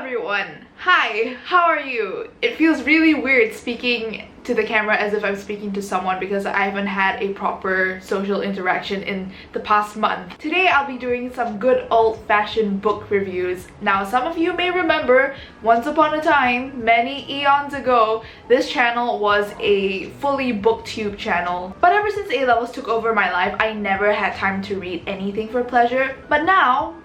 everyone! Hi, how are you? It feels really weird speaking to the camera as if I'm speaking to someone because I haven't had a proper social interaction in the past month. Today I'll be doing some good old-fashioned book reviews. Now some of you may remember, once upon a time, many eons ago, this channel was a fully booktube channel. But ever since A-levels took over my life, I never had time to read anything for pleasure. But now,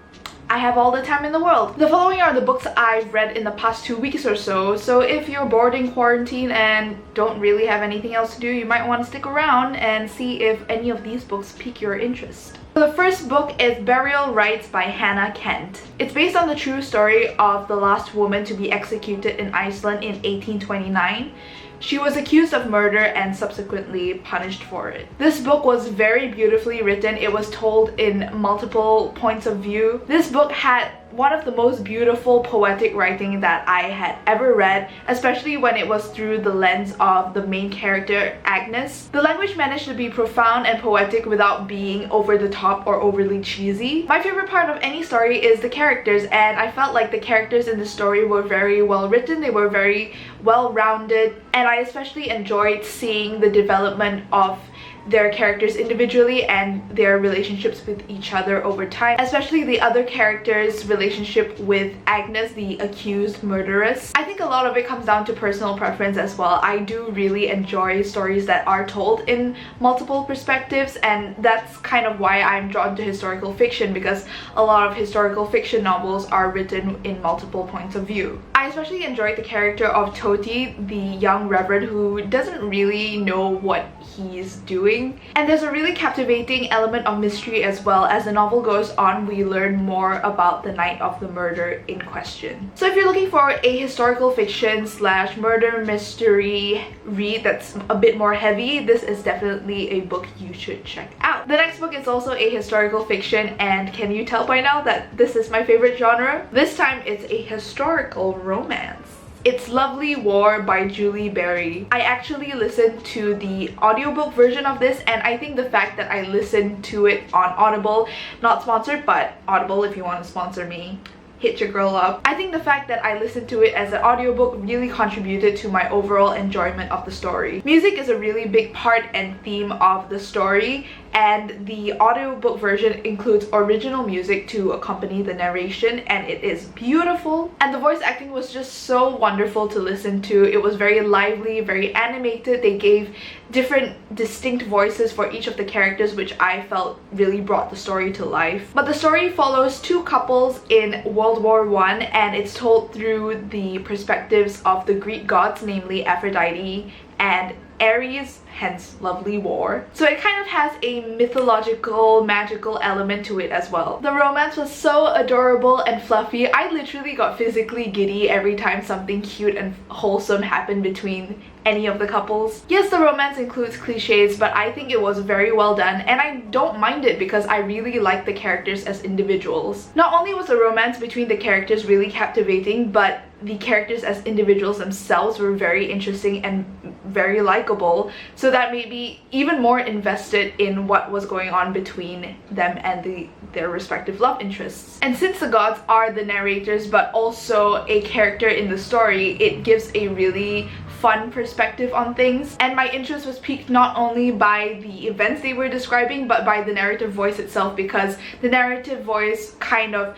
I have all the time in the world. The following are the books I've read in the past 2 weeks or so, so if you're bored in quarantine and don't really have anything else to do, you might want to stick around and see if any of these books pique your interest. The first book is Burial Rites by Hannah Kent. It's based on the true story of the last woman to be executed in Iceland in 1829. She was accused of murder and subsequently punished for it. This book was very beautifully written. It was told in multiple points of view. This book had one of the most beautiful poetic writing that I had ever read, especially when it was through the lens of the main character, Agnes. The language managed to be profound and poetic without being over the top or overly cheesy. My favorite part of any story is the characters, and I felt like the characters in the story were very well written, they were very well-rounded, and I especially enjoyed seeing the development of their characters individually and their relationships with each other over time, especially the other characters' relationship with Agnes, the accused murderess. I think a lot of it comes down to personal preference as well. I do really enjoy stories that are told in multiple perspectives, and that's kind of why I'm drawn to historical fiction, because a lot of historical fiction novels are written in multiple points of view. I especially enjoyed the character of Toti, the young reverend who doesn't really know what he's doing. And there's a really captivating element of mystery as well. As the novel goes on, we learn more about the night of the murder in question. So if you're looking for a historical fiction / murder mystery read that's a bit more heavy, this is definitely a book you should check out. The next book is also a historical fiction, and can you tell by now that this is my favorite genre? This time it's a historical romance. It's Lovely War by Julie Berry. I actually listened to the audiobook version of this, and I think the fact that I listened to it on Audible, not sponsored, but Audible, if you want to sponsor me, hit your girl up. I think the fact that I listened to it as an audiobook really contributed to my overall enjoyment of the story. Music is a really big part and theme of the story, and the audiobook version includes original music to accompany the narration, and it is beautiful. And the voice acting was just so wonderful to listen to. It was very lively, very animated. They gave different distinct voices for each of the characters, which I felt really brought the story to life. But the story follows two couples in World War I, and it's told through the perspectives of the Greek gods, namely Aphrodite and Ares, hence Lovely War. So it kind of has a mythological, magical element to it as well. The romance was so adorable and fluffy. I literally got physically giddy every time something cute and wholesome happened between any of the couples. Yes, the romance includes cliches, but I think it was very well done, and I don't mind it because I really like the characters as individuals. Not only was the romance between the characters really captivating, but the characters as individuals themselves were very interesting and very likable, so that made me even more invested in what was going on between them and their respective love interests. And since the gods are the narrators but also a character in the story, it gives a really fun perspective on things, and my interest was piqued not only by the events they were describing but by the narrative voice itself, because the narrative voice kind of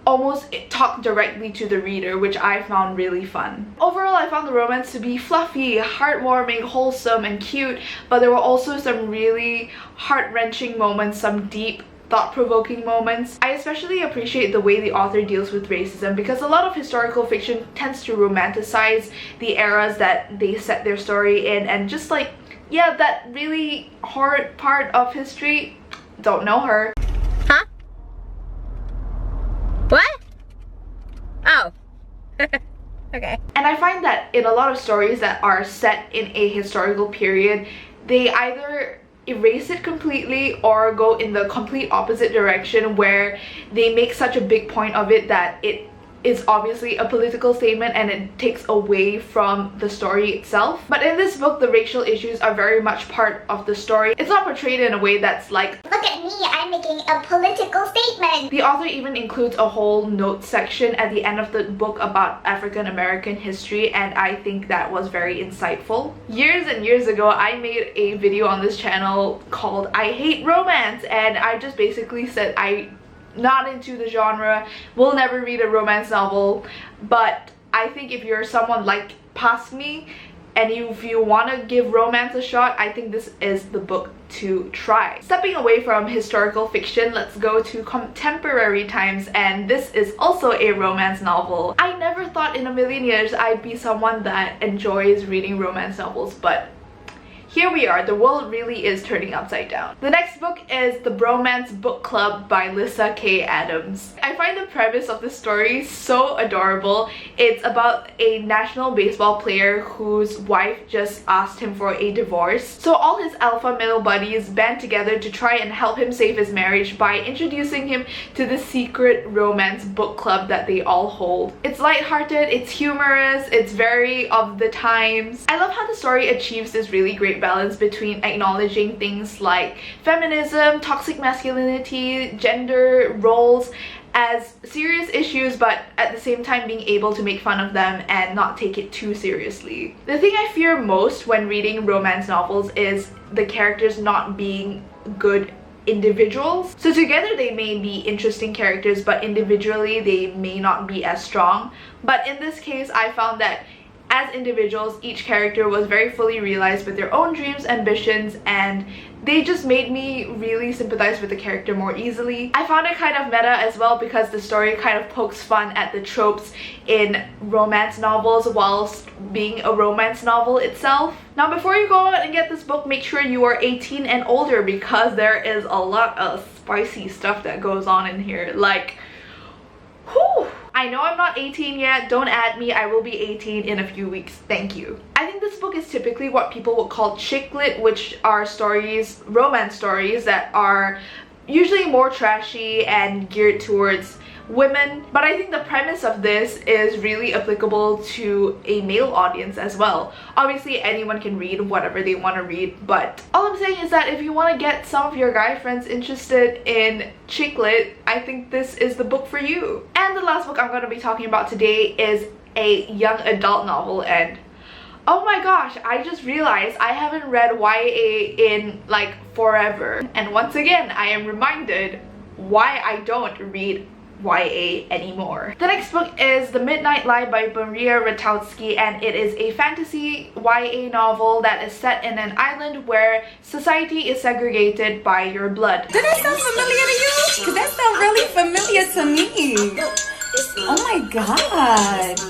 almost talked directly to the reader, which I found really fun. Overall, I found the romance to be fluffy, heartwarming, wholesome, and cute, but there were also some really heart-wrenching moments, some deep, thought-provoking moments. I especially appreciate the way the author deals with racism, because a lot of historical fiction tends to romanticize the eras that they set their story in, and just like, yeah, that really horrid part of history, don't know her. Huh? What? Oh. Okay. And I find that in a lot of stories that are set in a historical period, they either erase it completely or go in the complete opposite direction, where they make such a big point of it that it is obviously a political statement and it takes away from the story itself. But in this book, the racial issues are very much part of the story. It's not portrayed in a way that's like, look at me, I'm making a political statement. the author even includes a whole note section at the end of the book about African American history, and I think that was very insightful. Years and years ago, I made a video on this channel called I Hate Romance, and I just basically said I'm not into the genre, will never read a romance novel, but I think if you're someone like past me and if you want to give romance a shot, I think this is the book to try. Stepping away from historical fiction, let's go to contemporary times, and this is also a romance novel. I never thought in a million years I'd be someone that enjoys reading romance novels, but here we are, the world really is turning upside down. The next book is The Bromance Book Club by Lyssa Kay Adams. I find the premise of the story so adorable. It's about a national baseball player whose wife just asked him for a divorce. So all his alpha male buddies band together to try and help him save his marriage by introducing him to the secret romance book club that they all hold. It's lighthearted, it's humorous, it's very of the times. I love how the story achieves this really great balance between acknowledging things like feminism, toxic masculinity, gender roles as serious issues, but at the same time being able to make fun of them and not take it too seriously. The thing I fear most when reading romance novels is the characters not being good individuals. So together they may be interesting characters, but individually they may not be as strong. But in this case, I found that as individuals, each character was very fully realized with their own dreams, ambitions, and they just made me really sympathize with the character more easily. I found it kind of meta as well because the story kind of pokes fun at the tropes in romance novels whilst being a romance novel itself. Now before you go out and get this book, make sure you are 18 and older because there is a lot of spicy stuff that goes on in here. Like, whew! I know I'm not 18 yet, don't add me, I will be 18 in a few weeks, thank you. I think this book is typically what people would call chick lit, which are stories, romance stories that are usually more trashy and geared towards women, but I think the premise of this is really applicable to a male audience as well. Obviously anyone can read whatever they want to read, but all I'm saying is that if you want to get some of your guy friends interested in chick lit, I think this is the book for you. And the last book I'm going to be talking about today is a young adult novel, and oh my gosh, I just realized I haven't read YA in like forever, and once again I am reminded why I don't read YA anymore. The next book is The Midnight Lie by Maria Ratowski, and it is a fantasy YA novel that is set in an island where society is segregated by your blood. Did that sound familiar to you? Because that sounds really familiar to me. Oh my god.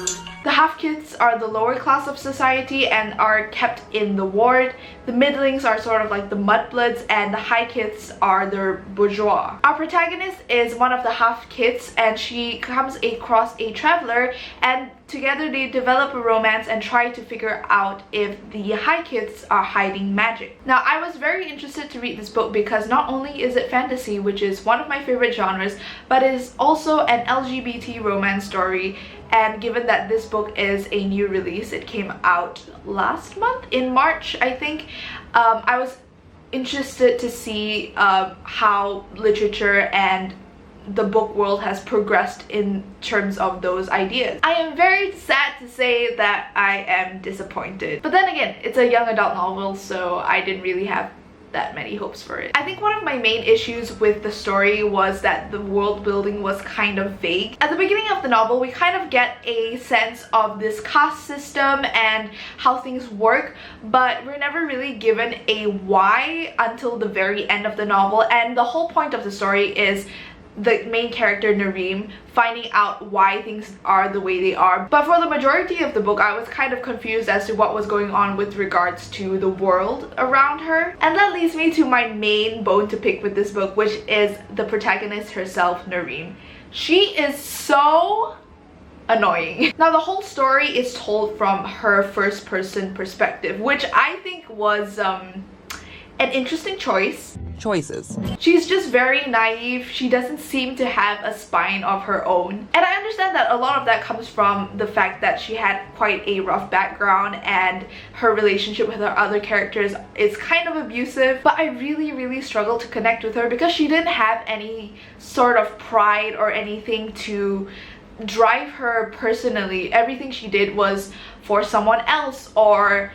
The half-kids are the lower class of society and are kept in the ward. The middlings are sort of like the mudbloods, and the high kids are the bourgeois. Our protagonist is one of the half-kids, and she comes across a traveler, and together they develop a romance and try to figure out if the high kids are hiding magic. Now, I was very interested to read this book because not only is it fantasy, which is one of my favorite genres, but it is also an LGBT romance story. And given that this book is a new release, it came out last month in March, I think, I was interested to see how literature and the book world has progressed in terms of those ideas. I am very sad to say that I am disappointed. But then again, it's a young adult novel, so I didn't really have that many hopes for it. I think one of my main issues with the story was that the world building was kind of vague. At the beginning of the novel, we kind of get a sense of this caste system and how things work, but we're never really given a why until the very end of the novel, and the whole point of the story is the main character Nareem finding out why things are the way they are. But for the majority of the book, I was kind of confused as to what was going on with regards to the world around her. And that leads me to my main bone to pick with this book, which is the protagonist herself, Nareem. She is so annoying. Now, the whole story is told from her first person perspective, which I think was an interesting choice. choices. She's just very naive. She doesn't seem to have a spine of her own. And I understand that a lot of that comes from the fact that she had quite a rough background and her relationship with her other characters is kind of abusive. But I really struggled to connect with her because she didn't have any sort of pride or anything to drive her personally. Everything she did was for someone else, or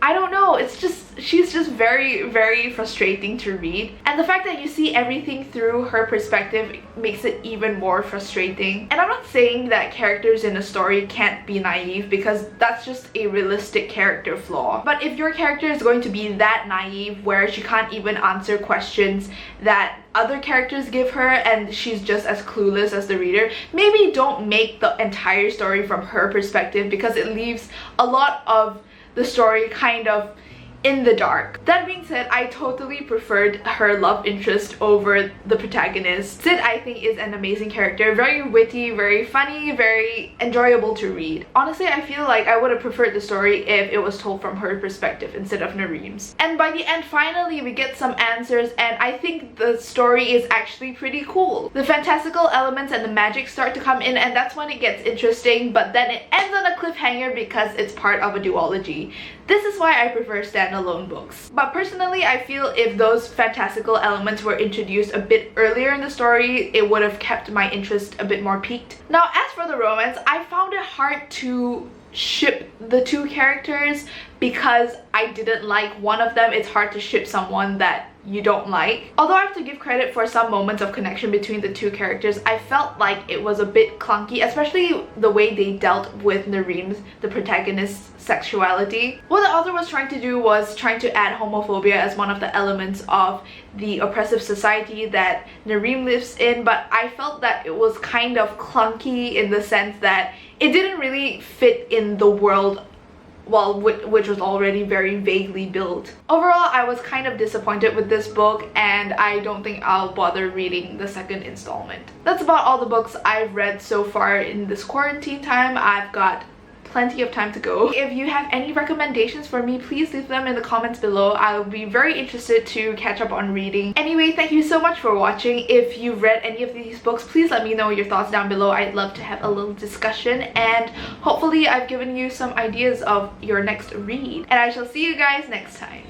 I don't know, it's just, she's just very frustrating to read. And the fact that you see everything through her perspective makes it even more frustrating. And I'm not saying that characters in a story can't be naive, because that's just a realistic character flaw. But if your character is going to be that naive where she can't even answer questions that other characters give her and she's just as clueless as the reader, maybe don't make the entire story from her perspective, because it leaves a lot of the story kind of in the dark. That being said, I totally preferred her love interest over the protagonist. Sid, I think, is an amazing character, very witty, very funny, very enjoyable to read. Honestly, I feel like I would have preferred the story if it was told from her perspective instead of Nareem's. And by the end, finally we get some answers, and I think the story is actually pretty cool. The fantastical elements and the magic start to come in, and that's when it gets interesting, but then it ends on a cliffhanger because it's part of a duology. This is why I prefer standalone books. But personally, I feel if those fantastical elements were introduced a bit earlier in the story, it would have kept my interest a bit more piqued. Now, as for the romance, I found it hard to ship the two characters because I didn't like one of them. It's hard to ship someone that you don't like. Although I have to give credit for some moments of connection between the two characters, I felt like it was a bit clunky, especially the way they dealt with Nareem's, the protagonist's, sexuality. What the author was trying to do was trying to add homophobia as one of the elements of the oppressive society that Nareem lives in, but I felt that it was kind of clunky in the sense that it didn't really fit in the world, well, which was already very vaguely built. Overall, I was kind of disappointed with this book, and I don't think I'll bother reading the second installment. That's about all the books I've read so far in this quarantine time. I've got plenty of time to go. If you have any recommendations for me, please leave them in the comments below. I'll be very interested to catch up on reading. Anyway, thank you so much for watching. If you've read any of these books, please let me know your thoughts down below. I'd love to have a little discussion, and hopefully I've given you some ideas of your next read. And I shall see you guys next time.